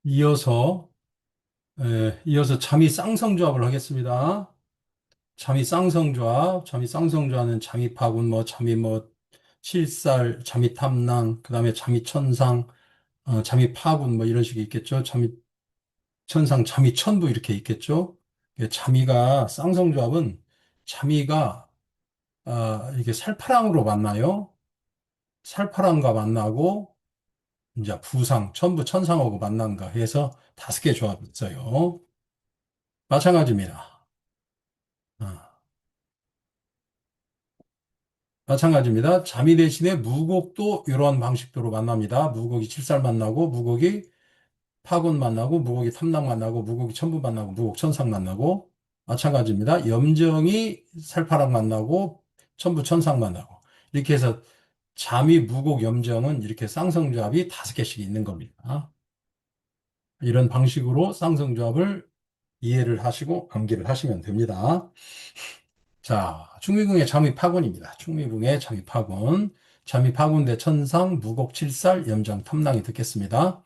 이어서, 이어서 잠이 쌍성조합을 하겠습니다. 잠이 쌍성조합은 잠이파군, 잠이 칠살, 잠이 탐랑, 그 다음에 잠이 천상, 잠이 파군, 이런 식이 있겠죠. 잠이 천상, 잠이 천부 이렇게 있겠죠. 잠이가, 쌍성조합은 잠이가, 이게 살파랑으로 만나요. 살파랑과 만나고, 이제 부상, 천부, 천상하고 만난가 해서 5개 조합이 있어요. 마찬가지입니다. 아, 마찬가지입니다. 자미 대신에 무곡도 이러한 방식으로 만납니다. 무곡이 칠살 만나고, 무곡이 파군 만나고, 무곡이 탐락 만나고, 무곡이 천부 만나고, 무곡 천상 만나고, 마찬가지입니다. 염정이 살파락 만나고, 천부 천상 만나고. 이렇게 해서 자미, 무곡, 염정은 이렇게 쌍성조합이 5개씩 있는 겁니다. 이런 방식으로 쌍성조합을 이해를 하시고 암기를 하시면 됩니다. 자, 충미궁의 잠입학원입니다. 충미궁의 잠입학원. 잠입학원 대 천상, 무곡칠살, 염정, 탐랑이 듣겠습니다.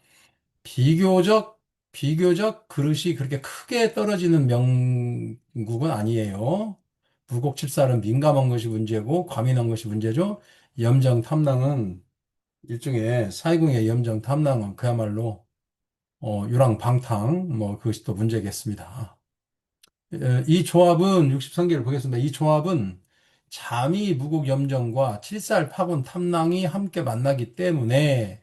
비교적, 비교적 그릇이 그렇게 크게 떨어지는 명국은 아니에요. 무곡칠살은 민감한 것이 문제고, 과민한 것이 문제죠. 염정, 탐랑은 일종의 사이궁의 염정, 탐랑은 그야말로, 유랑방탕, 그것이 또 문제겠습니다. 이 조합은 63개를 보겠습니다. 이 조합은 잠이 무국 염정과 칠살 파곤 탐랑이 함께 만나기 때문에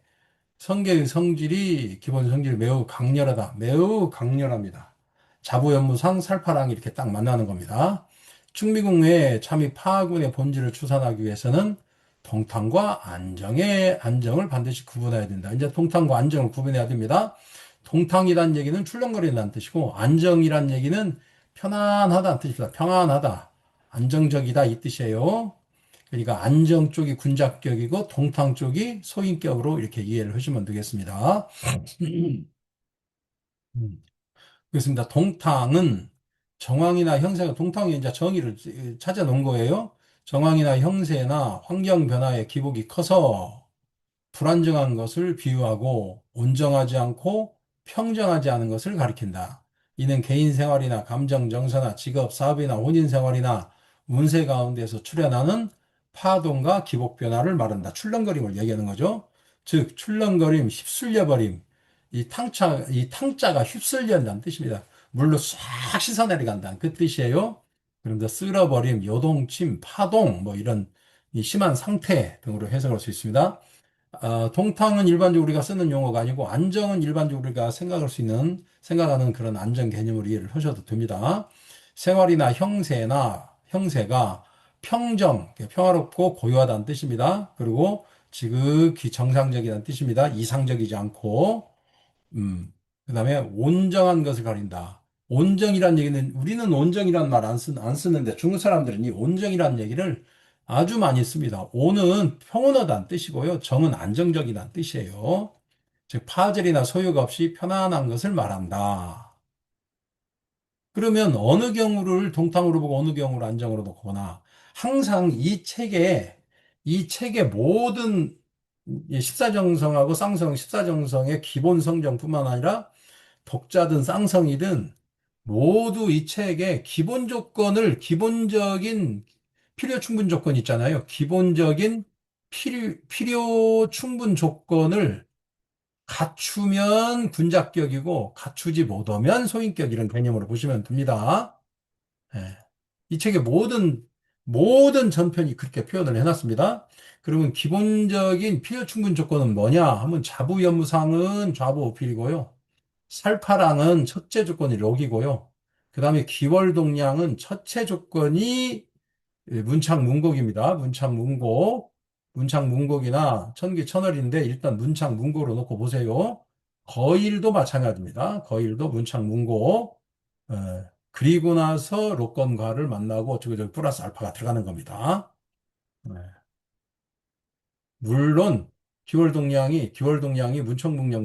성계의 성질이 기본 성질이 매우 강렬하다. 매우 강렬합니다. 자부연무상 살파랑이 이렇게 딱 만나는 겁니다. 충미궁의 참이 파군의 본질을 추산하기 위해서는 동탕과 안정을 반드시 구분해야 된다. 이제 동탕과 안정을 구분해야 됩니다. 동탕이란 얘기는 출렁거린다는 뜻이고 안정이란 얘기는 편안하다는 뜻입니다. 평안하다, 안정적이다 이 뜻이에요. 그러니까 안정 쪽이 군자격이고 동탕 쪽이 소인격으로 이렇게 이해를 하시면 되겠습니다. 음. 그렇습니다. 동탕은 정황이나 형세가 동탕이 이제 정의를 찾아 놓은 거예요. 정황이나 형세나 환경 변화의 기복이 커서 불안정한 것을 비유하고 온정하지 않고 평정하지 않은 것을 가리킨다. 이는 개인 생활이나 감정 정서나 직업, 사업이나 혼인 생활이나 운세 가운데서 출현하는 파동과 기복 변화를 말한다. 출렁거림을 얘기하는 거죠. 즉 출렁거림, 휩쓸려버림. 이 탕자가 휩쓸려한다는 뜻입니다. 물로 싹 씻어내려간다는 그 뜻이에요. 그런데 쓸어버림, 요동침, 파동, 이런 이 심한 상태 등으로 해석할 수 있습니다. 동탕은 일반적으로 우리가 쓰는 용어가 아니고 안정은 일반적으로 우리가 생각하는 그런 안정 개념으로 이해를 하셔도 됩니다. 생활이나 형세가 평화롭고 고요하다는 뜻입니다. 그리고 지극히 정상적이라는 뜻입니다. 이상적이지 않고, 그 다음에 온정한 것을 가린다. 온정이란 얘기는 우리는 온정이란 말 안 쓰는데 중국 사람들은 이 온정이란 얘기를 아주 많이 씁니다. 온은 평온하다는 뜻이고요. 정은 안정적이라는 뜻이에요. 즉 파절이나 소요가 없이 편안한 것을 말한다. 그러면 어느 경우를 동탕으로 보고 어느 경우를 안정으로 놓거나 항상 이 책의 모든 이 십사정성하고 쌍성, 십사정성의 기본 성정뿐만 아니라 독자든 쌍성이든 모두 이 책의 기본적인 필요 충분 조건 있잖아요. 기본적인 필요 충분 조건을 갖추면 군자격이고 갖추지 못하면 소인격 이런 개념으로 보시면 됩니다. 예. 이 책의 모든 전편이 그렇게 표현을 해놨습니다. 그러면 기본적인 필요 충분 조건은 뭐냐 하면 자부연무상은 좌부오필이고요. 살파랑은 첫째 조건이 록이고요. 그 다음에 기월동량은 첫째 조건이 문창문곡입니다. 문창문곡이나 천기천월인데 일단 문창문곡으로 놓고 보세요. 거일도 마찬가지입니다. 거일도 문창문곡. 그리고 나서 로건과를 만나고 어쩌고저쩌고 플러스 알파가 들어가는 겁니다. 네. 물론 기월동량이 문창문곡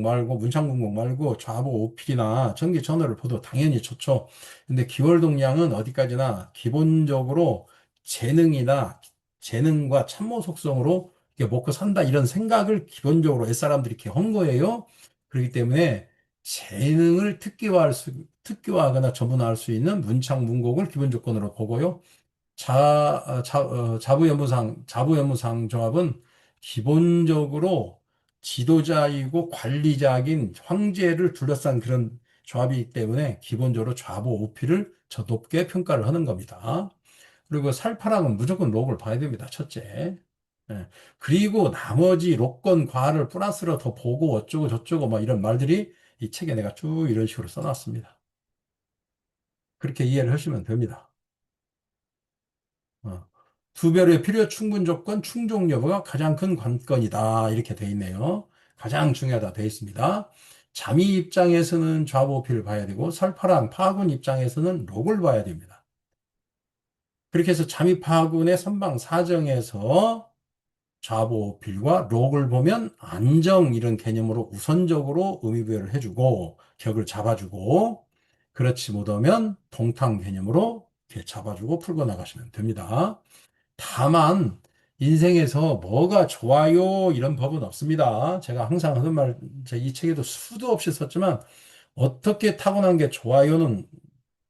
말고 좌보 오필이나 천기천월을 봐도 당연히 좋죠. 근데 기월동량은 어디까지나 기본적으로 재능이나 재능과 참모 속성으로 이게 먹고 산다 이런 생각을 기본적으로 옛사람들이 이렇게 한 거예요. 그렇기 때문에 재능을 특기화하거나 전문화할 수 있는 문창 문곡을 기본 조건으로 보고요. 자부연무상 조합은 기본적으로 지도자이고 관리자인 황제를 둘러싼 그런 조합이기 때문에 기본적으로 좌보 오피를 저 높게 평가를 하는 겁니다. 그리고 살파랑은 무조건 록을 봐야 됩니다. 첫째. 예. 그리고 나머지 록건 과를 플러스로 더 보고 어쩌고 저쩌고 막 이런 말들이 이 책에 내가 쭉 이런 식으로 써놨습니다. 그렇게 이해를 하시면 됩니다. 어. 두 별의 필요 충분 조건 충족 여부가 가장 큰 관건이다. 이렇게 돼 있네요. 가장 중요하다 돼 있습니다. 자미 입장에서는 좌보필을 봐야 되고 설파랑 파군 입장에서는 록을 봐야 됩니다. 그렇게 해서 자미 파군의 선방 사정에서 좌보필과 록을 보면 안정 이런 개념으로 우선적으로 의미부여를 해주고 격을 잡아주고 그렇지 못하면 동탕 개념으로 이렇게 잡아주고 풀고 나가시면 됩니다. 다만 인생에서 뭐가 좋아요 이런 법은 없습니다. 제가 항상 하는 말, 제 이 책에도 수도 없이 썼지만 어떻게 타고난 게 좋아요는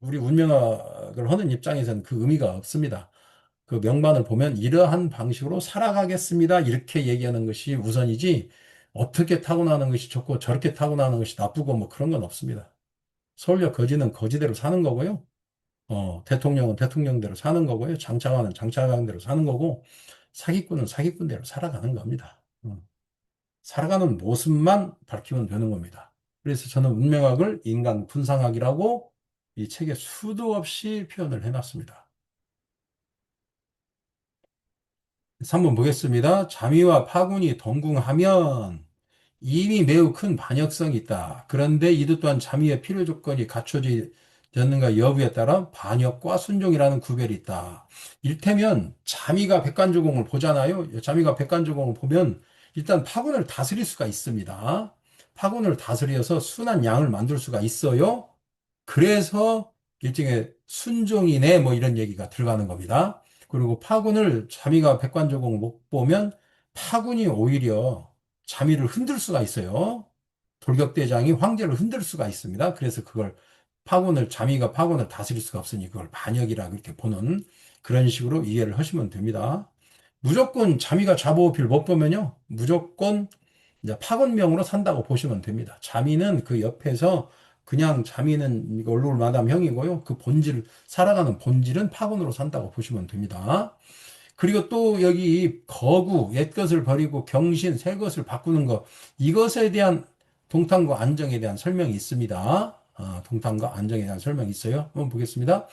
우리 운명학을 하는 입장에서는 그 의미가 없습니다. 그 명반을 보면 이러한 방식으로 살아가겠습니다. 이렇게 얘기하는 것이 우선이지 어떻게 타고나는 것이 좋고 저렇게 타고나는 것이 나쁘고 뭐 그런 건 없습니다. 서울역 거지는 거지대로 사는 거고요. 대통령은 대통령대로 사는 거고요. 장차관은 장차관대로 사는 거고, 사기꾼은 사기꾼대로 살아가는 겁니다. 살아가는 모습만 밝히면 되는 겁니다. 그래서 저는 운명학을 인간 군상학이라고 이 책에 수도 없이 표현을 해놨습니다. 3번 보겠습니다. 자미와 파군이 동궁하면 이미 매우 큰 반역성이 있다. 그런데 이도 또한 자미의 필요 조건이 갖춰졌는가 여부에 따라 반역과 순종이라는 구별이 있다. 일테면 자미가 백간조공을 보잖아요. 자미가 백간조공을 보면 일단 파군을 다스릴 수가 있습니다. 파군을 다스려서 순한 양을 만들 수가 있어요. 그래서 일종의 순종이네 뭐 이런 얘기가 들어가는 겁니다. 그리고 파군을 자미가 백관조공 못 보면 파군이 오히려 자미를 흔들 수가 있어요. 돌격대장이 황제를 흔들 수가 있습니다. 그래서 그걸 자미가 파군을 다스릴 수가 없으니 그걸 반역이라 그렇게 보는 그런 식으로 이해를 하시면 됩니다. 무조건 자미가 좌보호필 못 보면요. 무조건 이제 파군명으로 산다고 보시면 됩니다. 자미는 그 옆에서 그냥 자미는 이거 얼굴 마담 형이고요. 그 살아가는 본질은 파군으로 산다고 보시면 됩니다. 그리고 또 여기 거구, 옛것을 버리고 경신, 새 것을 바꾸는 것, 이것에 대한 동탄과 안정에 대한 설명이 있습니다. 동탕과 안정에 대한 설명이 있어요. 한번 보겠습니다.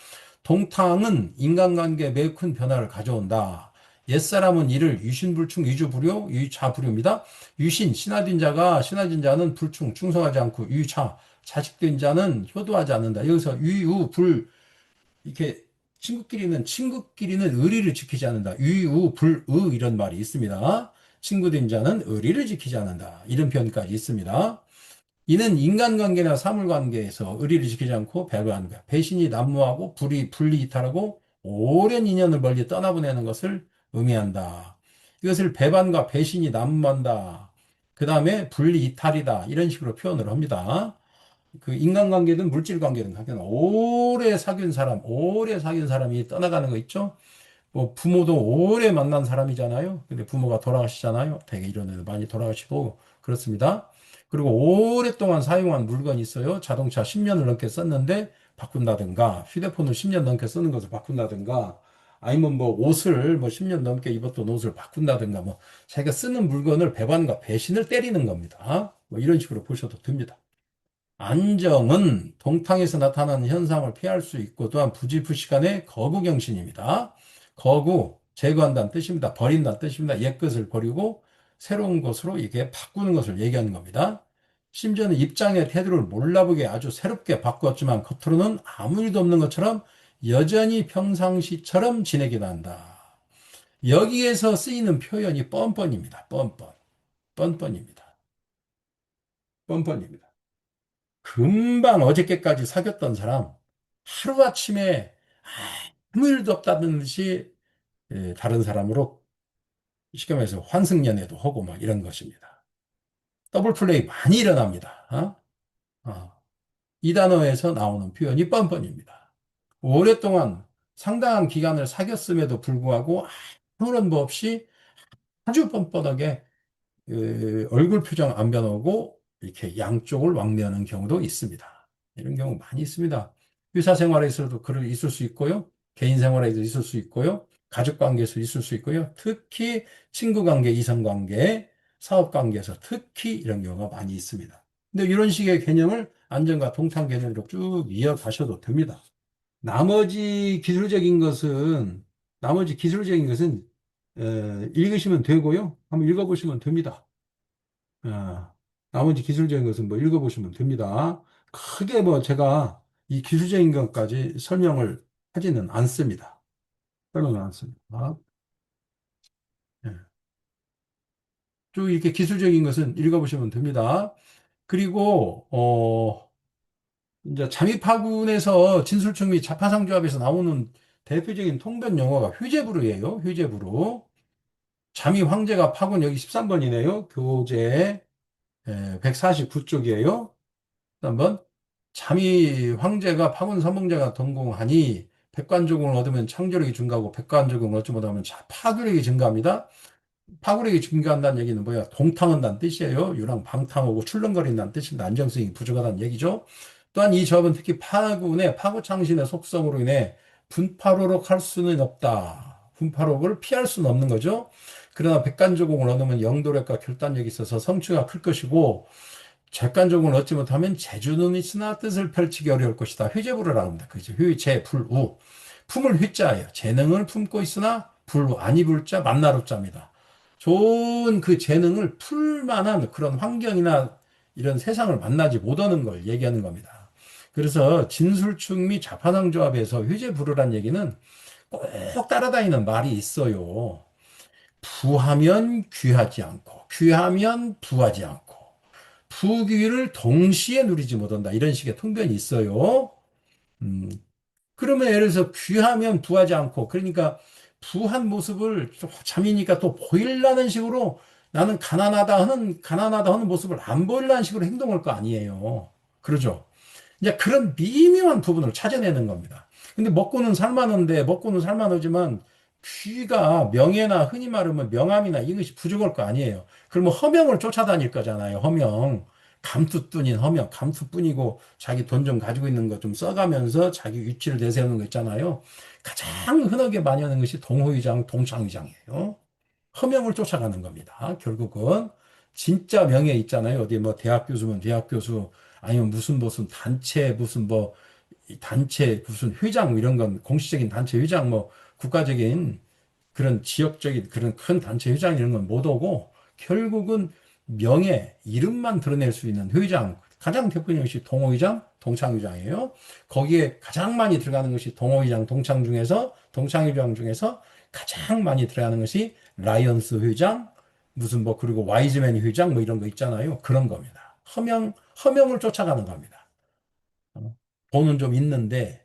동탕은 인간관계에 매우 큰 변화를 가져온다. 옛사람은 이를 유신불충, 유주불효, 유차불효입니다. 신화된 자는 불충, 충성하지 않고 유차, 자식된 자는 효도하지 않는다. 여기서 이렇게 친구끼리는 의리를 지키지 않는다. 불의 이런 말이 있습니다. 친구된 자는 의리를 지키지 않는다. 이런 표현까지 있습니다. 이는 인간관계나 사물관계에서 의리를 지키지 않고 배반하는 거야. 배신이 난무하고 분리이탈하고 오랜 인연을 멀리 떠나보내는 것을 의미한다. 이것을 배반과 배신이 난무한다. 그 다음에 분리이탈이다. 이런 식으로 표현을 합니다. 그 인간관계든 물질관계든 오래 사귄 사람이 떠나가는 거 있죠? 뭐 부모도 오래 만난 사람이잖아요. 근데 부모가 돌아가시잖아요. 되게 이런 애들 많이 돌아가시고 그렇습니다. 그리고 오랫동안 사용한 물건이 있어요. 자동차 10년을 넘게 썼는데 바꾼다든가 휴대폰을 10년 넘게 쓰는 것을 바꾼다든가 아니면 뭐 옷을 뭐 10년 넘게 입었던 옷을 바꾼다든가 뭐 자기가 쓰는 물건을 배반과 배신을 때리는 겁니다. 뭐 이런 식으로 보셔도 됩니다. 안정은 동탕에서 나타나는 현상을 피할 수 있고 또한 부지불식간의 거부경신입니다. 제거한다는 뜻입니다. 버린다는 뜻입니다. 옛것을 버리고 새로운 것으로 이게 바꾸는 것을 얘기하는 겁니다. 심지어는 입장의 태도를 몰라보게 아주 새롭게 바꾸었지만 겉으로는 아무 일도 없는 것처럼 여전히 평상시처럼 지내기도 한다. 여기에서 쓰이는 표현이 뻔뻔입니다. 뻔뻔입니다. 뻔뻔입니다. 금방 어저께까지 사귀었던 사람, 하루아침에 아무 일도 없다는 듯이 다른 사람으로 쉽게 말해서 환승연애도 하고 막 이런 것입니다. 더블 플레이 많이 일어납니다. 아, 이 단어에서 나오는 표현이 뻔뻔입니다. 오랫동안 상당한 기간을 사귀었음에도 불구하고 아무런 뭐 없이 아주 뻔뻔하게 얼굴 표정 안 변하고 이렇게 양쪽을 왕래하는 경우도 있습니다. 이런 경우 많이 있습니다. 회사 생활에서도 그럴 있을 수 있고요. 개인 생활에도 있을 수 있고요. 가족 관계에서 있을 수 있고요. 특히 친구 관계, 이성 관계, 사업 관계에서 특히 이런 경우가 많이 있습니다. 근데 이런 식의 개념을 안전과 동탄 개념으로 쭉 이어가셔도 됩니다. 나머지 기술적인 것은, 나머지 기술적인 것은, 읽으시면 되고요. 한번 읽어보시면 됩니다. 어, 나머지 기술적인 것은 뭐 읽어보시면 됩니다. 크게 뭐 제가 이 기술적인 것까지 설명을 하지는 않습니다. 설명을 않습니다. 예. 쭉 이렇게 기술적인 것은 읽어보시면 됩니다. 그리고, 이제 잠입하군에서 진술충 및 자파상조합에서 나오는 대표적인 통변 용어가 휴제부르예요. 휴제부르. 잠입 황제가 파군 여기 13번이네요. 교재 149쪽이에요. 한번 잠이 황제가 파군 선봉제가 동공하니 백관조공을 얻으면 창조력이 증가하고 백관조공을 얻지 못하면 파괴력이 증가합니다. 파괴력이 증가한다는 얘기는 뭐야? 동탕한다는 뜻이에요. 유랑 방탕하고 출렁거린다는 뜻입니다. 안정성이 부족하다는 얘기죠. 또한 이 조합은 특히 파군의 파고창신의 속성으로 인해 분파로록 할 수는 없다. 분파록을 피할 수는 없는 거죠. 그러나 백간조공을 얻으면 영도력과 결단력이 있어서 성취가 클 것이고 객관적으로 얻지 못하면 재주는 있으나 뜻을 펼치기 어려울 것이다. 회제불우라고 합니다. 그죠? 회제, 불우. 품을 회자예요. 재능을 품고 있으나 불우, 아니 불자, 만나로 자입니다. 좋은 그 재능을 풀 만한 그런 환경이나 이런 세상을 만나지 못하는 걸 얘기하는 겁니다. 그래서 진술충 및 자파상조합에서 회제불우란 얘기는 꼭 따라다니는 말이 있어요. 부하면 귀하지 않고, 귀하면 부하지 않고, 부귀를 동시에 누리지 못한다. 이런 식의 통변이 있어요. 음, 그러면 예를 들어서 귀하면 부하지 않고, 그러니까 부한 모습을 잠이니까 또 보이려는 식으로 나는 가난하다 하는 모습을 안 보이려는 식으로 행동할 거 아니에요. 그러죠? 이제 그런 미묘한 부분을 찾아내는 겁니다. 근데 먹고는 살만하지만 귀가 명예나 흔히 말하면 명함이나 이것이 부족할 거 아니에요. 그러면 허명을 쫓아다닐 거잖아요. 허명. 감투뿐인 허명, 감투뿐이고 자기 돈 좀 가지고 있는 거 좀 써가면서 자기 위치를 내세우는 거 있잖아요. 가장 흔하게 많이 하는 것이 동호회장, 동창회장이에요. 허명을 쫓아가는 겁니다. 결국은 진짜 명예 있잖아요. 어디 뭐 대학 교수면 대학 교수 아니면 무슨 단체 무슨 뭐 단체 무슨 회장 뭐 이런 건 공식적인 단체 회장 뭐 국가적인 그런 지역적인 그런 큰 단체 회장 이런 건 못 오고 결국은 명예 이름만 드러낼 수 있는 회장 가장 대표적인 것이 동호회장 동창회장이에요. 거기에 가장 많이 들어가는 것이 동호회장 동창회장 중에서 가장 많이 들어가는 것이 라이언스 회장 무슨 뭐 그리고 와이즈맨 회장 뭐 이런 거 있잖아요. 그런 겁니다. 허명을 쫓아가는 겁니다. 돈은 좀 있는데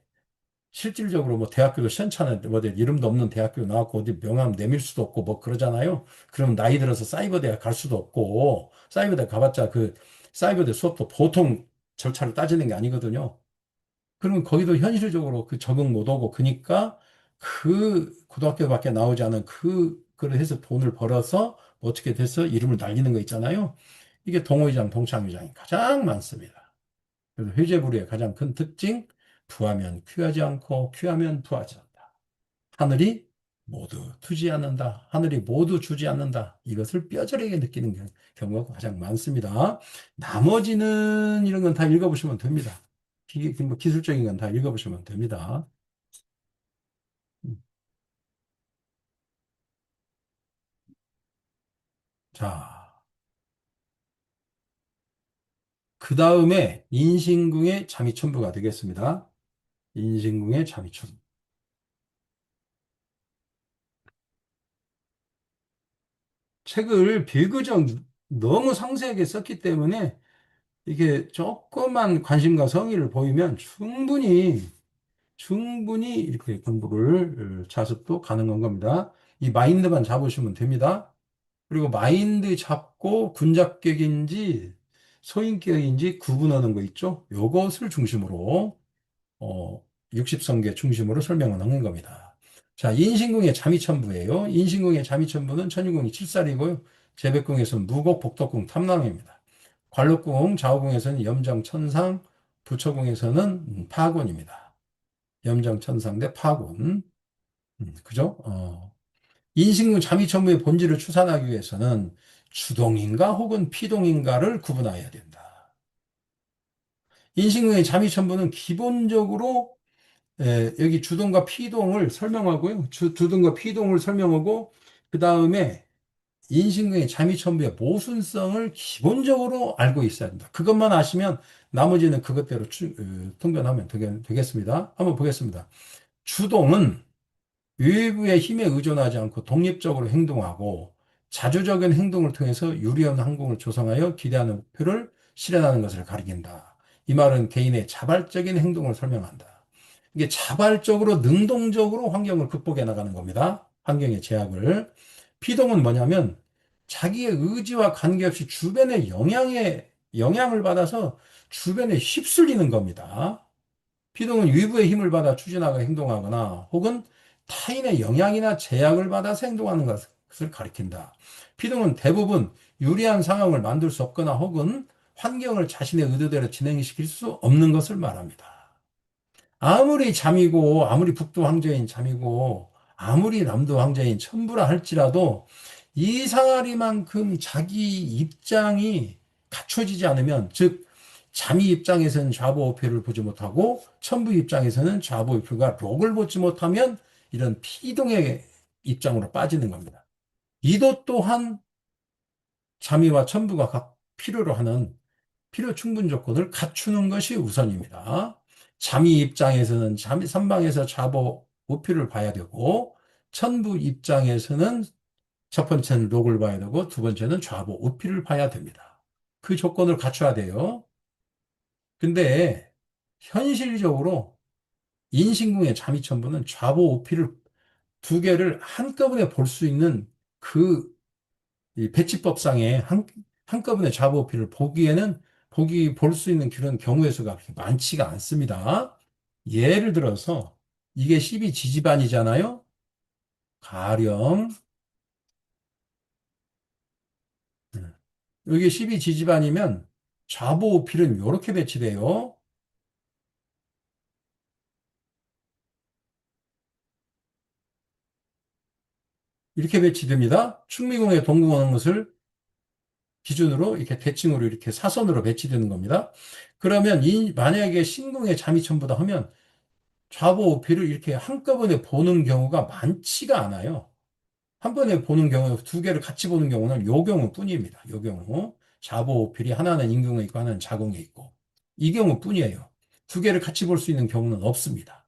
실질적으로 뭐 대학교도 시원찮은 뭐 이름도 없는 대학교 나왔고 어디 명함 내밀 수도 없고 뭐 그러잖아요. 그럼 나이 들어서 사이버대학 갈 수도 없고 사이버대 가봤자 그 사이버대 수업도 보통 절차를 따지는 게 아니거든요. 그러면 거기도 현실적으로 그 적응 못 오고 그니까 그 고등학교밖에 나오지 않은 그걸 해서 돈을 벌어서 어떻게 돼서 이름을 날리는 거 있잖아요. 이게 동호회장, 동창회장이 가장 많습니다. 그래서 회계부리의 가장 큰 특징, 부하면 귀하지 않고 귀하면 부하지 않다. 하늘이 모두 투지 않는다. 하늘이 모두 주지 않는다. 이것을 뼈저리게 느끼는 경우가 가장 많습니다. 나머지는 이런 건 다 읽어보시면 됩니다. 뭐 기술적인 건 다 읽어보시면 됩니다. 음. 자, 그 다음에 인신궁의 잠이천부가 되겠습니다. 인신궁의 잠이천부. 책을 비교적 너무 상세하게 썼기 때문에 이게 조금만 관심과 성의를 보이면 충분히 이렇게 공부를 자습도 가능한 겁니다. 이 마인드만 잡으시면 됩니다. 그리고 마인드 잡고 군자격인지 소인격인지 구분하는 거 있죠? 요것을 중심으로, 어, 60성계 중심으로 설명을 하는 겁니다. 자, 인신궁의 자미천부예요. 인신궁의 자미천부는 천유궁이 칠살이고요. 재백궁에서는 무곡, 복덕궁, 탐랑입니다. 관록궁, 좌우궁에서는 염정, 천상, 부처궁에서는 파곤입니다. 염정, 천상 대 파곤. 그죠? 인신궁 자미천부의 본질을 추산하기 위해서는 주동인가 혹은 피동인가를 구분해야 된다. 인신궁의 자미천부는 기본적으로 여기 주동과 피동을 설명하고요. 주동과 피동을 설명하고 그 다음에 인신궁의 자미천부의 모순성을 기본적으로 알고 있어야 된다. 그것만 아시면 나머지는 그것대로 통변하면 되겠습니다. 한번 보겠습니다. 주동은 외부의 힘에 의존하지 않고 독립적으로 행동하고 자주적인 행동을 통해서 유리한 항공을 조성하여 기대하는 목표를 실현하는 것을 가리킨다. 이 말은 개인의 자발적인 행동을 설명한다. 이게 자발적으로 능동적으로 환경을 극복해 나가는 겁니다. 환경의 제약을. 피동은 뭐냐면 자기의 의지와 관계없이 주변의 영향을 받아서 주변에 휩쓸리는 겁니다. 피동은 위부의 힘을 받아 추진하거나 행동하거나 혹은 타인의 영향이나 제약을 받아서 행동하는 것을 가리킨다. 피동은 대부분 유리한 상황을 만들 수 없거나 혹은 환경을 자신의 의도대로 진행시킬 수 없는 것을 말합니다. 아무리 잠이고, 아무리 북두 황제인 잠이고, 아무리 남도 황제인 천부라 할지라도 이 상아리만큼 자기 입장이 갖춰지지 않으면, 즉, 잠이 입장에서는 좌보우표를 보지 못하고, 천부 입장에서는 좌보우표가 록을 보지 못하면 이런 피동의 입장으로 빠지는 겁니다. 이도 또한 잠이와 천부가 각 필요로 하는 필요 충분 조건을 갖추는 것이 우선입니다. 잠이 입장에서는 잠이 선방에서 좌보 우표를 봐야 되고 천부 입장에서는 첫 번째는 록을 봐야 되고 두 번째는 좌보 우표를 봐야 됩니다. 그 조건을 갖춰야 돼요. 근데 현실적으로 인신궁의 자미천부는 좌보 우표를 두 개를 한꺼번에 볼 수 있는 그 이 배치법상에 한꺼번에 좌보우표를 볼 수 있는 그런 경우의 수가 그렇게 많지가 않습니다. 예를 들어서 이게 12지지반이잖아요. 가령 여기 12지지반이면 좌보우필은 이렇게 배치돼요. 이렇게 배치됩니다. 충미공의 동궁하는 것을 기준으로 이렇게 대칭으로 이렇게 사선으로 배치되는 겁니다. 그러면 만약에 신궁의 자미천보다 하면 좌보우필을 이렇게 한꺼번에 보는 경우가 많지가 않아요. 한 번에 보는 경우, 두 개를 같이 보는 경우는 요 경우뿐입니다. 요 경우. 좌보우필이 하나는 인궁에 있고 하나는 자궁에 있고. 이 경우뿐이에요. 두 개를 같이 볼 수 있는 경우는 없습니다.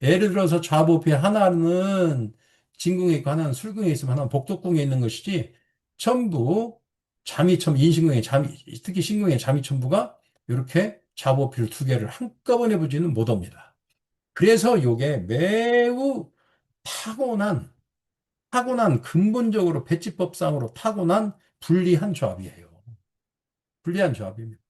예를 들어서 좌보우필 하나는 진궁에 있고 하나는 술궁에 있으면 하나는 복덕궁에 있는 것이지 전부 인신궁의 특히 신궁의 자미천부가 이렇게 좌보우필 두 개를 한꺼번에 보지는 못합니다. 그래서 이게 매우 타고난 근본적으로 배치법상으로 타고난 불리한 조합이에요. 불리한 조합입니다.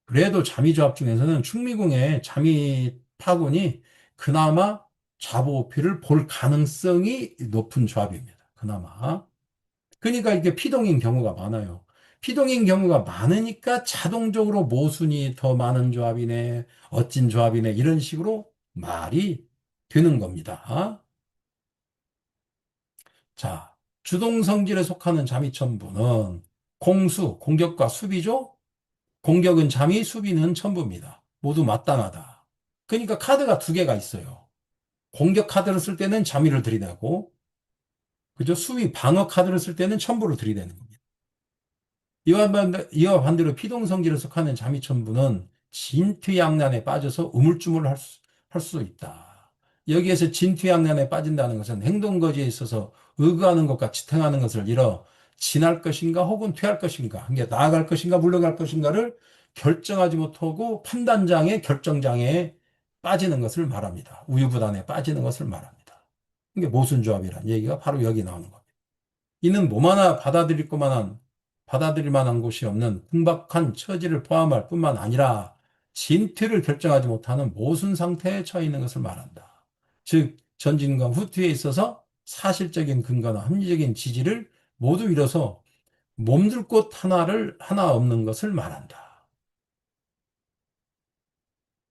그래도 자미조합 중에서는 충미궁의 자미 파군이 그나마 좌보우피를 볼 가능성이 높은 조합입니다. 그나마. 그러니까 이게 피동인 경우가 많아요. 피동인 경우가 많으니까 자동적으로 모순이 더 많은 조합이네, 어찐 조합이네, 이런 식으로 말이 되는 겁니다. 자, 주동성질에 속하는 자미천부는 공격과 수비죠? 공격은 자미, 수비는 천부입니다. 모두 마땅하다. 그러니까 카드가 두 개가 있어요. 공격 카드를 쓸 때는 자미를 들이대고, 그죠? 방어 카드를 쓸 때는 천부를 들이대는 겁니다. 이와 반대로 피동성질에 속하는 자미천부는 진퇴양난에 빠져서 우물쭈물 할 수 있다. 여기에서 진퇴양난에 빠진다는 것은 행동거지에 있어서 의거하는 것과 지탱하는 것을 잃어 진할 것인가 혹은 퇴할 것인가, 이게 나아갈 것인가 물러갈 것인가를 결정하지 못하고 판단장애, 결정장애에 빠지는 것을 말합니다. 우유부단에 빠지는 것을 말합니다. 이게 모순조합이라는 얘기가 바로 여기 나오는 겁니다. 이는 몸 하나 받아들일 만한 곳이 없는 흥박한 처지를 포함할 뿐만 아니라 진퇴를 결정하지 못하는 모순 상태에 처해 있는 것을 말한다. 즉, 전진과 후퇴에 있어서 사실적인 근거나 합리적인 지지를 모두 잃어서 몸둘 곳 하나 없는 것을 말한다.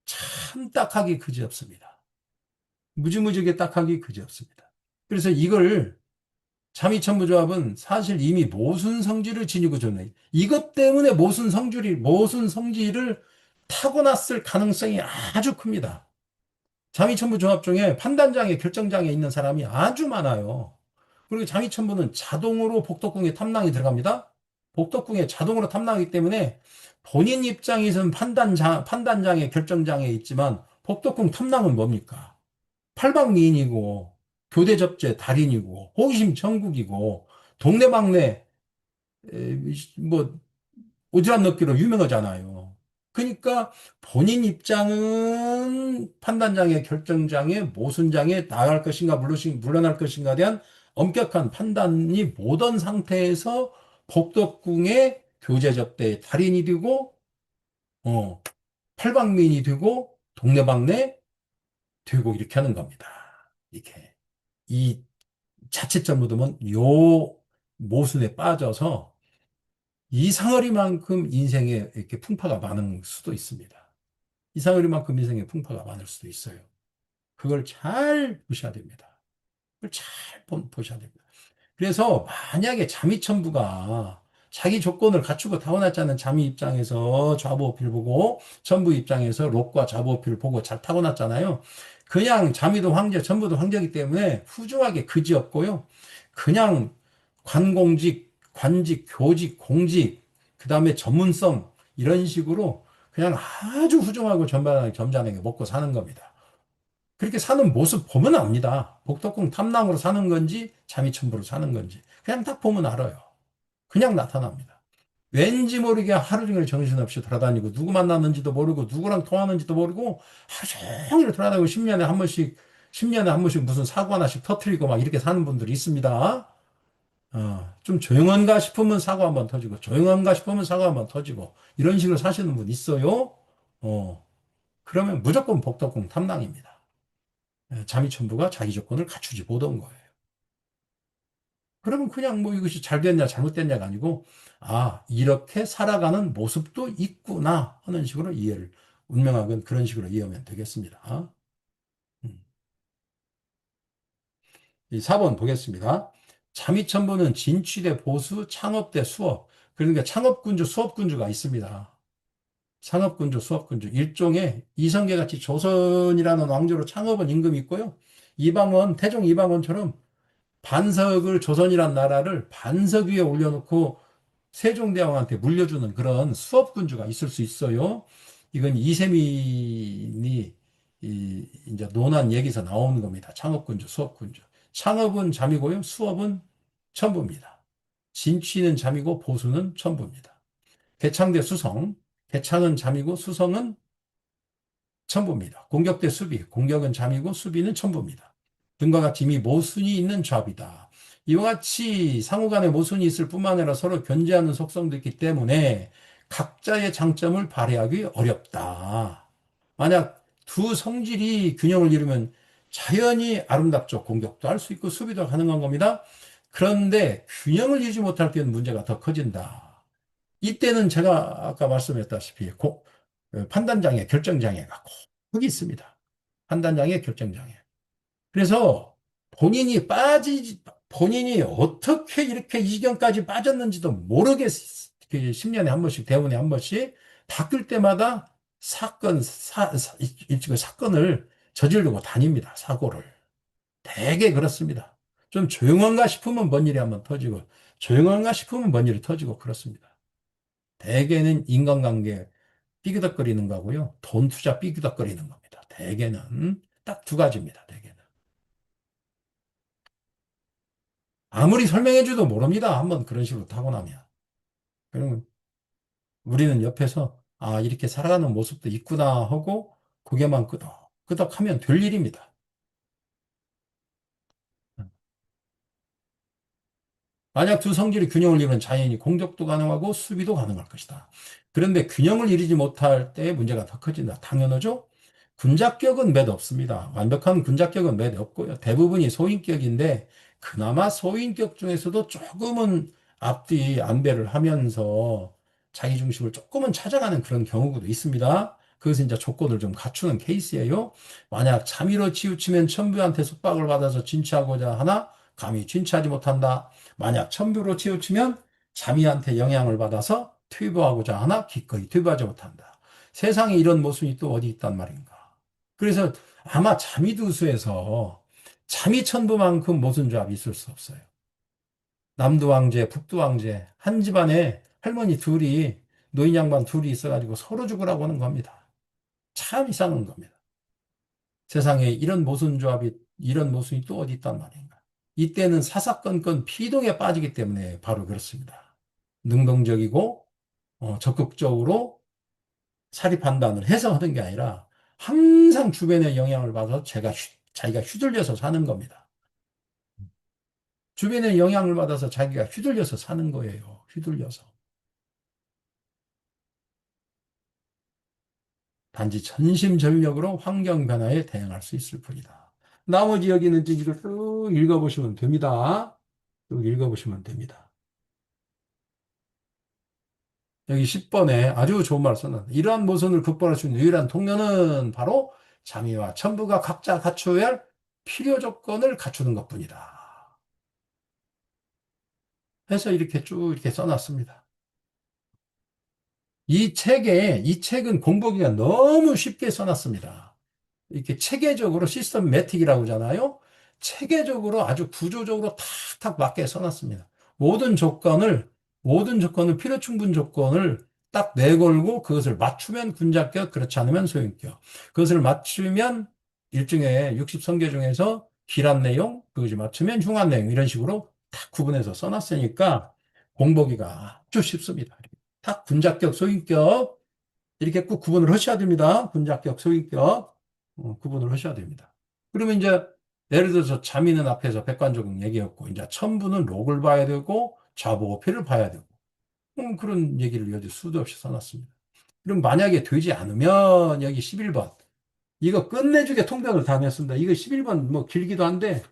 참 딱하기 그지없습니다. 무지무지하게 딱하기 그지없습니다. 그래서 이걸 자미천부조합은 사실 이미 모순 성질을 지니고 좋네. 이것 때문에 모순 성질을 타고났을 가능성이 아주 큽니다. 자미천부조합 중에 판단장애, 결정장애 있는 사람이 아주 많아요. 그리고 자미천부는 자동으로 복덕궁에 탐랑이 들어갑니다. 복덕궁에 자동으로 탐랑하기 때문에 본인 입장에서는 판단장애, 결정장애 있지만 복덕궁 탐랑은 뭡니까? 팔방미인이고 교대 접제 달인이고 호기심 천국이고 동네방네 뭐 오지랖 넓기로 유명하잖아요. 그러니까 본인 입장은 판단장애, 결정장애, 모순장애 나갈 것인가 물러날 것인가에 대한 엄격한 판단이 못한 상태에서 복덕궁의 교제 접대의 달인이 되고 어, 팔방미인이 되고 동네방네 되고 이렇게 하는 겁니다. 이렇게. 이 자칫 묻으면 요 모순에 빠져서 이상하리만큼 인생에 이렇게 풍파가 많을 수도 있습니다. 이상하리만큼 인생에 풍파가 많을 수도 있어요. 그걸 잘 보셔야 됩니다. 그걸 잘 보셔야 됩니다. 그래서 만약에 자미천부가 자기 조건을 갖추고 타고났자는 자미 입장에서 좌보어필 보고 천부 입장에서 록과 좌보어필 보고 잘 타고났잖아요. 그냥 자미도 황제, 천부도 황제이기 때문에 훌륭하게 그지없고요. 그냥 관공직, 관직, 교직, 공직, 그 다음에 전문성 이런 식으로 그냥 아주 훌륭하고 점잖하게 먹고 사는 겁니다. 그렇게 사는 모습 보면 압니다. 복덕궁 탐낭으로 사는 건지 자미천부로 사는 건지 그냥 딱 보면 알아요. 그냥 나타납니다. 왠지 모르게 하루 종일 정신없이 돌아다니고 누구 만났는지도 모르고 누구랑 통하는지도 모르고 하루 종일 돌아다니고 10년에 한 번씩 10년에 한 번씩 무슨 사고 하나씩 터트리고 막 이렇게 사는 분들이 있습니다. 좀 조용한가 싶으면 사고 한번 터지고 조용한가 싶으면 사고 한번 터지고 이런 식으로 사시는 분 있어요. 어, 그러면 무조건 복덕궁 탐낭입니다. 자미천부가 자기 조건을 갖추지 못한 거예요. 그러면 그냥 뭐 이것이 잘 됐냐, 잘못됐냐가 아니고, 아, 이렇게 살아가는 모습도 있구나 하는 식으로 운명학은 그런 식으로 이해하면 되겠습니다. 음. 이 4번 보겠습니다. 자미천부는 진취대 보수, 창업대 수업. 그러니까 창업군주, 수업군주가 있습니다. 창업군주, 수업군주. 일종의 이성계 같이 조선이라는 왕조로 창업은 임금이 있고요. 태종 이방원처럼 반석을 조선이란 나라를 반석 위에 올려놓고 세종대왕한테 물려주는 그런 수업군주가 있을 수 있어요. 이건 이세민이 이제 논한 얘기에서 나오는 겁니다. 창업군주, 수업군주. 창업은 잠이고요. 수업은 천부입니다. 진취는 잠이고 보수는 천부입니다. 개창대 수성. 개창은 잠이고 수성은 천부입니다. 공격 대 수비, 공격은 잠이고 수비는 천부입니다. 등과 같이 이미 모순이 있는 조합이다. 이와 같이 상호 간에 모순이 있을 뿐만 아니라 서로 견제하는 속성도 있기 때문에 각자의 장점을 발휘하기 어렵다. 만약 두 성질이 균형을 이루면 자연히 아름답죠. 공격도 할 수 있고 수비도 가능한 겁니다. 그런데 균형을 이루지 못할 때는 문제가 더 커진다. 이때는 제가 아까 말씀했다시피 판단장애, 결정장애가 꼭 있습니다. 판단장애, 결정장애. 그래서 본인이 어떻게 이렇게 이 지경까지 빠졌는지도 모르겠어요. 10년에 한 번씩, 대운에 한 번씩 바뀔 때마다 사건을 저지르고 다닙니다. 사고를. 되게 그렇습니다. 좀 조용한가 싶으면 뭔 일이 한번 터지고, 조용한가 싶으면 뭔 일이 터지고 그렇습니다. 대개는 인간관계 삐그덕거리는 거고요. 돈 투자 삐그덕거리는 겁니다. 대개는 딱 두 가지입니다. 대개는. 아무리 설명해줘도 모릅니다. 한번 그런 식으로 타고 나면. 그러면 우리는 옆에서 아, 이렇게 살아가는 모습도 있구나 하고 고개만 끄덕끄덕 하면 될 일입니다. 만약 두 성질이 균형을 이루면 자연히 공격도 가능하고 수비도 가능할 것이다. 그런데 균형을 이루지 못할 때 문제가 더 커진다. 당연하죠? 군자격은 몇 없습니다. 완벽한 군자격은 몇 없고요. 대부분이 소인격인데 그나마 소인격 중에서도 조금은 앞뒤 안배를 하면서 자기 중심을 조금은 찾아가는 그런 경우도 있습니다. 그것은 이제 조건을 좀 갖추는 케이스예요. 만약 자미로 치우치면 천부한테 속박을 받아서 진취하고자 하나 감히 진취하지 못한다. 만약 천부로 치우치면 자미한테 영향을 받아서 퇴보하고자 하나 기꺼이 퇴보하지 못한다. 세상에 이런 모순이 또 어디 있단 말인가. 그래서 아마 자미두수에서 자미천부만큼 모순조합이 있을 수 없어요. 남도 왕제, 북도 왕제, 한 집안에 할머니 둘이, 노인 양반 둘이 있어가지고 서로 죽으라고 하는 겁니다. 참 이상한 겁니다. 세상에 이런 모순이 또 어디 있단 말인가. 이때는 사사건건 피동에 빠지기 때문에 바로 그렇습니다. 능동적이고 적극적으로 사리 판단을 해서 하는 게 아니라 항상 주변의 영향을 받아서 자기가 휘둘려서 사는 겁니다. 주변의 영향을 받아서 자기가 휘둘려서 사는 거예요. 휘둘려서. 단지 전심전력으로 환경 변화에 대응할 수 있을 뿐이다. 나머지 여기는 이걸 쭉 읽어보시면 됩니다. 쭉 읽어보시면 됩니다. 여기 10번에 아주 좋은 말을 써놨다. 이러한 모순을 극복할 수 있는 유일한 통로는 바로 자미와 천부가 각자 갖추어야 할 필요 조건을 갖추는 것뿐이다. 해서 이렇게 쭉 이렇게 써놨습니다. 이 책은 공부하기가 너무 쉽게 써놨습니다. 이렇게 체계적으로 시스템매틱이라고 하잖아요. 체계적으로 아주 구조적으로 탁탁 맞게 써놨습니다. 모든 조건을, 모든 조건을, 필요 충분 조건을 딱 내걸고 그것을 맞추면 군자격, 그렇지 않으면 소인격. 그것을 맞추면 일종의 60성계 중에서 길한 내용, 그것이 맞추면 흉한 내용, 이런 식으로 딱 구분해서 써놨으니까 공부하기가 아주 쉽습니다. 딱 군자격, 소인격, 이렇게 꼭 구분을 하셔야 됩니다. 군자격, 소인격. 구분을 하셔야 됩니다. 그러면 이제 예를 들어서 자미는 앞에서 백관적응 얘기했고 이제 천부는 록을 봐야 되고 좌보호표를 봐야 되고 그런 얘기를 여기 수도 없이 써놨습니다. 그럼 만약에 되지 않으면 여기 11번 이거 끝내주게 통변을 당했습니다. 이거 11번 뭐 길기도 한데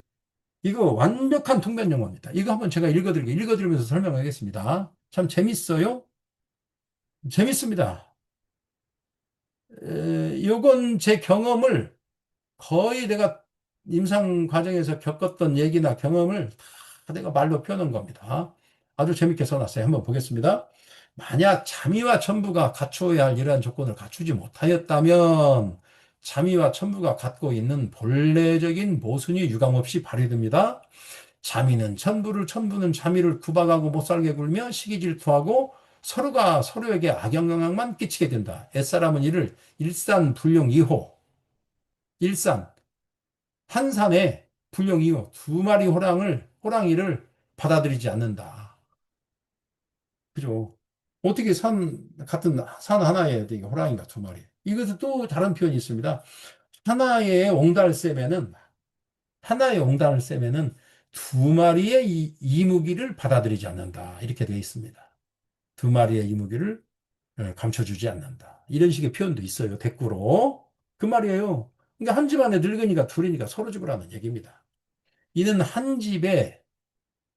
이거 완벽한 통변 용어입니다. 이거 한번 제가 읽어드리면서 설명하겠습니다. 참 재밌어요. 재밌습니다. 요건 제 경험을 거의 내가 임상 과정에서 겪었던 얘기나 경험을 다 내가 말로 표현한 겁니다. 아주 재밌게 써놨어요. 한번 보겠습니다. 만약 자미와 첨부가 갖추어야 할 이러한 조건을 갖추지 못하였다면 자미와 첨부가 갖고 있는 본래적인 모순이 유감없이 발휘됩니다. 자미는 첨부를, 첨부는 자미를 구박하고 못살게 굴며 시기질투하고 서로가 서로에게 악영향만 끼치게 된다. 옛사람은 이를 일산불룡이호, 일산 한 산에 불령 이후 두 마리 호랑이를 받아들이지 않는다. 그죠? 어떻게 같은 산 하나에 호랑이가 두 마리. 이것은 또 다른 표현이 있습니다. 하나의 옹달샘에는, 하나의 옹달샘에는 두 마리의 이무기를 받아들이지 않는다. 이렇게 되어 있습니다. 두 마리의 이무기를 감춰주지 않는다. 이런 식의 표현도 있어요. 대꾸로. 그 말이에요. 그러니까 한 집안에 늙은이가 둘이니까 서로 죽으라는 얘기입니다. 이는 한 집에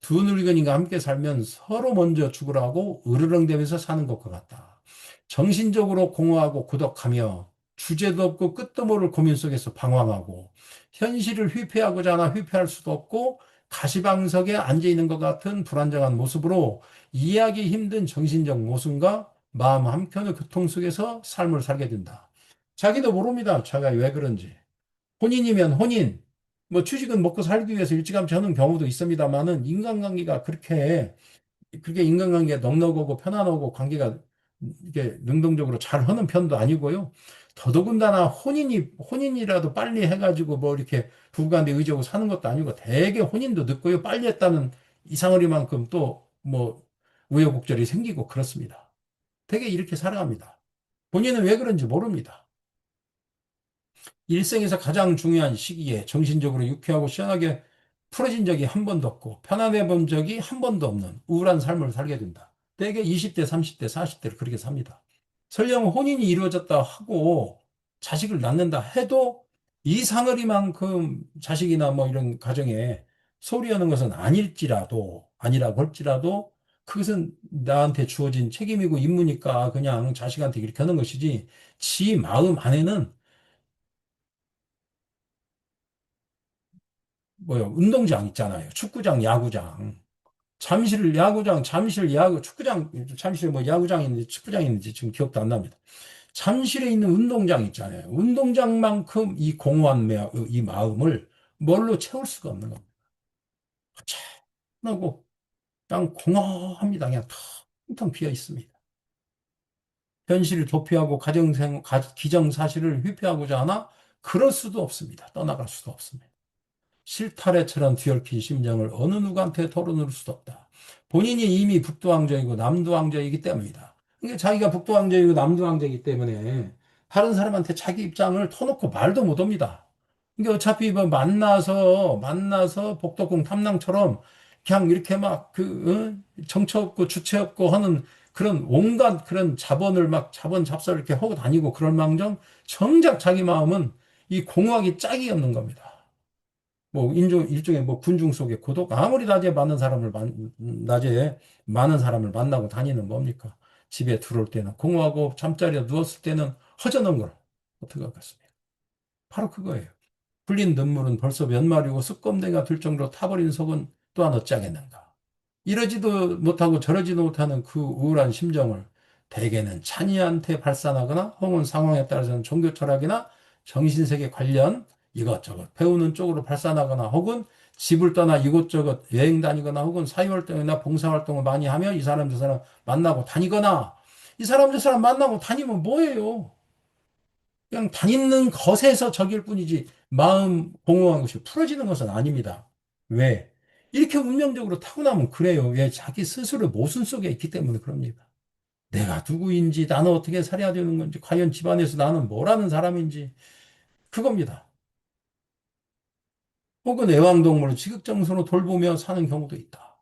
두 늙은이가 함께 살면 서로 먼저 죽으라고 으르렁대면서 사는 것과 같다. 정신적으로 공허하고 고독하며 주제도 없고 끝도 모를 고민 속에서 방황하고 현실을 회피하고자 하나 회피할 수도 없고 가시방석에 앉아 있는 것 같은 불안정한 모습으로 이해하기 힘든 정신적 모순과 마음 한켠의 고통 속에서 삶을 살게 된다. 자기도 모릅니다. 자기가 왜 그런지. 혼인이면 혼인, 뭐 취직은 먹고 살기 위해서 일찌감치 하는 경우도 있습니다만은 인간관계가 그렇게 인간관계가 넉넉하고 편안하고 관계가 이게 능동적으로 잘 하는 편도 아니고요. 더더군다나 혼인이라도 빨리 해가지고 뭐 이렇게 부부간에 의지하고 사는 것도 아니고 대개 혼인도 늦고요. 빨리 했다는 이상하리만큼 또 뭐 우여곡절이 생기고 그렇습니다. 되게 이렇게 살아갑니다. 본인은 왜 그런지 모릅니다. 일생에서 가장 중요한 시기에 정신적으로 유쾌하고 시원하게 풀어진 적이 한 번도 없고 편안해 본 적이 한 번도 없는 우울한 삶을 살게 된다. 대개 20대, 30대, 40대를 그렇게 삽니다. 설령 혼인이 이루어졌다 하고 자식을 낳는다 해도 이 상어리만큼 자식이나 뭐 이런 가정에 소리하는 것은 아니라고 할지라도 그것은 나한테 주어진 책임이고 임무니까 그냥 자식한테 이렇게 하는 것이지 지 마음 안에는 뭐요 운동장 있잖아요. 축구장, 야구장. 잠실 야구, 축구장, 잠실에 뭐 야구장이 있는지 축구장이 있는지 지금 기억도 안 납니다. 잠실에 있는 운동장 있잖아요. 운동장만큼 이 공허한 이 마음을 뭘로 채울 수가 없는 겁니다. 차분하고 그냥 공허합니다. 그냥 텅텅 비어 있습니다. 현실을 도피하고 기정사실을 회피하고자 하나 그럴 수도 없습니다. 떠나갈 수도 없습니다. 실타래처럼 뒤얽힌 심정을 어느 누구한테 털어놓을 수도 없다. 본인이 이미 북두왕정이고 남두왕정이기 때문이다. 그러니까 자기가 북두왕정이고 남두왕정이기 때문에 다른 사람한테 자기 입장을 터놓고 말도 못합니다. 그러니까 어차피 뭐 만나서 복덕궁 탐낭처럼 그냥 이렇게 막 정처 없고 주체 없고 하는 그런 온갖 그런 자본을 막 자본 잡설 이렇게 하고 다니고 그럴 망정 정작 자기 마음은 이 공허하기 짝이 없는 겁니다. 뭐 일종의 뭐 군중 속의 고독 아무리 낮에 많은 사람을 만나고 다니는 뭡니까? 집에 들어올 때는 공허하고 잠자리에 누웠을 때는 허전한 걸 어떻게 하겠습니까? 바로 그거예요. 흘린 눈물은 벌써 몇 마리고 습검댕이가 들 정도로 타버린 속은 또한 어찌하겠는가. 이러지도 못하고 저러지도 못하는 그 우울한 심정을 대개는 찬이한테 발산하거나 혹은 상황에 따라서는 종교 철학이나 정신세계 관련 이것저것 배우는 쪽으로 발산하거나 혹은 집을 떠나 이곳저곳 여행 다니거나 혹은 사회활동이나 봉사활동을 많이 하며 이 사람 저 사람 만나고 다니거나 이 사람 저 사람 만나고 다니면 뭐예요? 그냥 다니는 것에서 적일 뿐이지 마음 공허한 것이 풀어지는 것은 아닙니다. 왜? 이렇게 운명적으로 타고나면 그래요. 왜? 자기 스스로 모순 속에 있기 때문에 그럽니다. 내가 누구인지, 나는 어떻게 살아야 되는 건지, 과연 집안에서 나는 뭐라는 사람인지, 그겁니다. 혹은 애완동물을 지극정성으로 돌보며 사는 경우도 있다.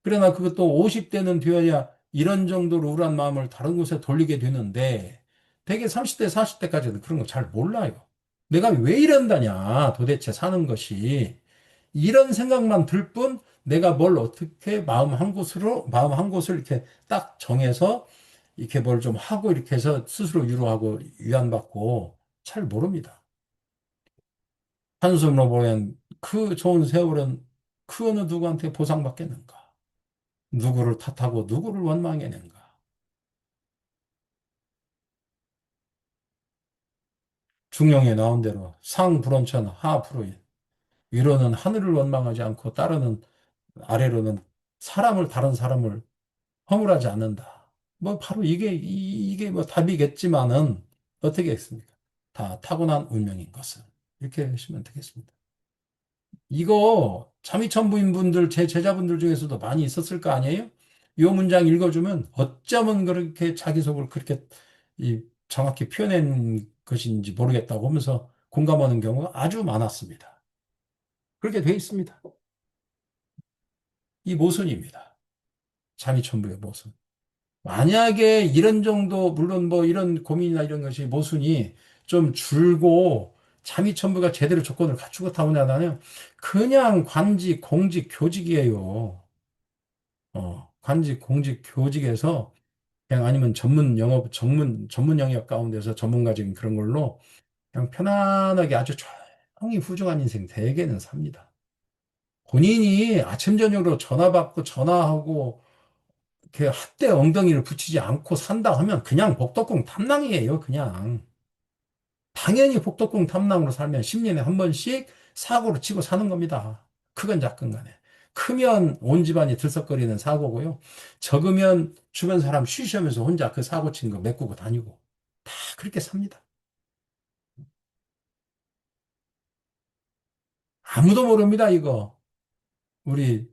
그러나 그것도 50대는 되어야 이런 정도로 우울한 마음을 다른 곳에 돌리게 되는데, 대개 30대, 40대까지는 그런 거 잘 몰라요. 내가 왜 이런다냐, 도대체 사는 것이. 이런 생각만 들 뿐, 내가 뭘 어떻게 마음 한 곳을 이렇게 딱 정해서, 이렇게 뭘 좀 하고, 이렇게 해서 스스로 위로하고 위안받고, 잘 모릅니다. 한숨으로 보면 그 좋은 세월은 그 어느 누구한테 보상받겠는가? 누구를 탓하고 누구를 원망해낸가? 중용에 나온 대로 상불원천 하불호인. 위로는 하늘을 원망하지 않고 따르는 아래로는 다른 사람을 허물하지 않는다. 뭐 바로 이게 뭐 답이겠지만은 어떻게 했습니까? 다 타고난 운명인 것은. 이렇게 하시면 되겠습니다. 이거 참의천부인 분들, 제 제자분들 중에서도 많이 있었을 거 아니에요? 이 문장 읽어주면 어쩌면 그렇게 자기 속을 그렇게 정확히 표현한 것인지 모르겠다고 하면서 공감하는 경우가 아주 많았습니다. 그렇게 돼 있습니다. 이 모순입니다. 참의천부의 모순. 만약에 이런 정도, 물론 뭐 이런 고민이나 이런 것이 모순이 좀 줄고 참의천부가 제대로 조건을 갖추고 타고나다면 그냥 관직, 공직, 교직이에요. 관직, 공직, 교직에서 그냥 아니면 전문 영역 가운데서 전문가적인 그런 걸로 그냥 편안하게 아주 조용히 훌륭한 인생 대개는 삽니다. 본인이 아침, 저녁으로 전화 받고 전화하고 이렇게 핫대 엉덩이를 붙이지 않고 산다 하면 그냥 복덕궁 탐낭이에요, 그냥. 당연히 복덕궁 탐낭으로 살면 10년에 한 번씩 사고를 치고 사는 겁니다. 크건 작건 간에. 크면 온 집안이 들썩거리는 사고고요. 적으면 주변 사람 쉬쉬하면서 혼자 그 사고 친 거 메꾸고 다니고. 다 그렇게 삽니다. 아무도 모릅니다, 이거. 우리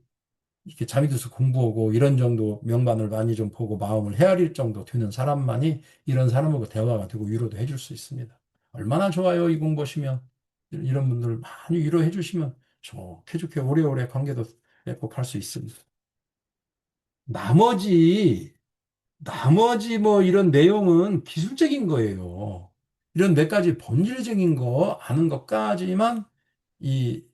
이렇게 자미두수 공부하고 이런 정도 명반을 많이 좀 보고 마음을 헤아릴 정도 되는 사람만이 이런 사람하고 대화가 되고 위로도 해줄 수 있습니다. 얼마나 좋아요, 이 공부하시면. 이런 분들 많이 위로해 주시면 좋게 좋게 오래오래 관계도 맺고 갈 수 있습니다. 나머지, 나머지 뭐 이런 내용은 기술적인 거예요. 이런 몇 가지 본질적인 거 아는 것까지만 이,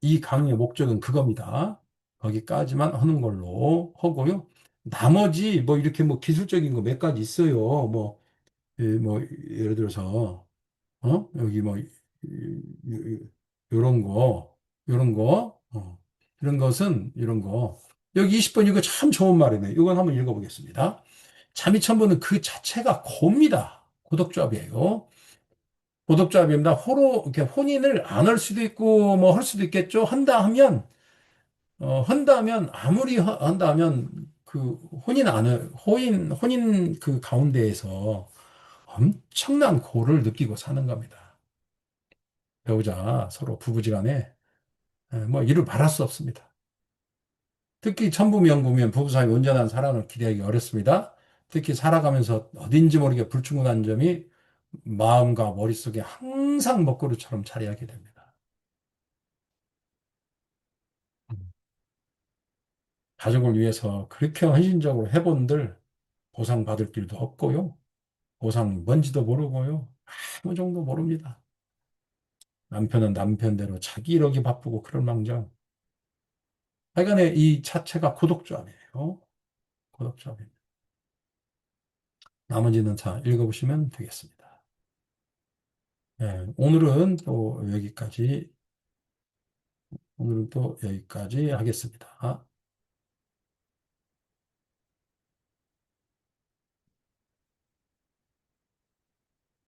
이 강의의 목적은 그겁니다. 거기까지만 하는 걸로 하고요. 나머지 뭐 이렇게 뭐 기술적인 거 몇 가지 있어요. 뭐, 뭐 예를 들어서 여기 뭐 요런 거, 요런 거, 이런 것은 이런 거. 여기 20번 이거 참 좋은 말이네. 이건 한번 읽어보겠습니다. 잠이천분은 그 자체가 고입니다. 고독조합이에요. 고독조합입니다. 호로, 이렇게 혼인을 안 할 수도 있고, 뭐 할 수도 있겠죠. 한다 하면, 아무리 한다 하면, 그, 혼인 그 가운데에서 엄청난 고를 느끼고 사는 겁니다. 배우자, 서로 부부지간에, 뭐, 이를 말할 수 없습니다. 특히 천부명부면 부부 사이 온전한 사랑을 기대하기 어렵습니다. 특히 살아가면서 어딘지 모르게 불충분한 점이 마음과 머릿속에 항상 먹구름처럼 자리하게 됩니다. 가족을 위해서 그렇게 헌신적으로 해본들 보상받을 길도 없고요. 보상 뭔지도 모르고요. 아무 정도 모릅니다. 남편은 남편대로 자기 이러기 바쁘고 그럴 망정. 하여간에 이 자체가 고독조합이에요. 고독조합입니다. 나머지는 자 읽어보시면 되겠습니다. 오늘은 또 여기까지 하겠습니다.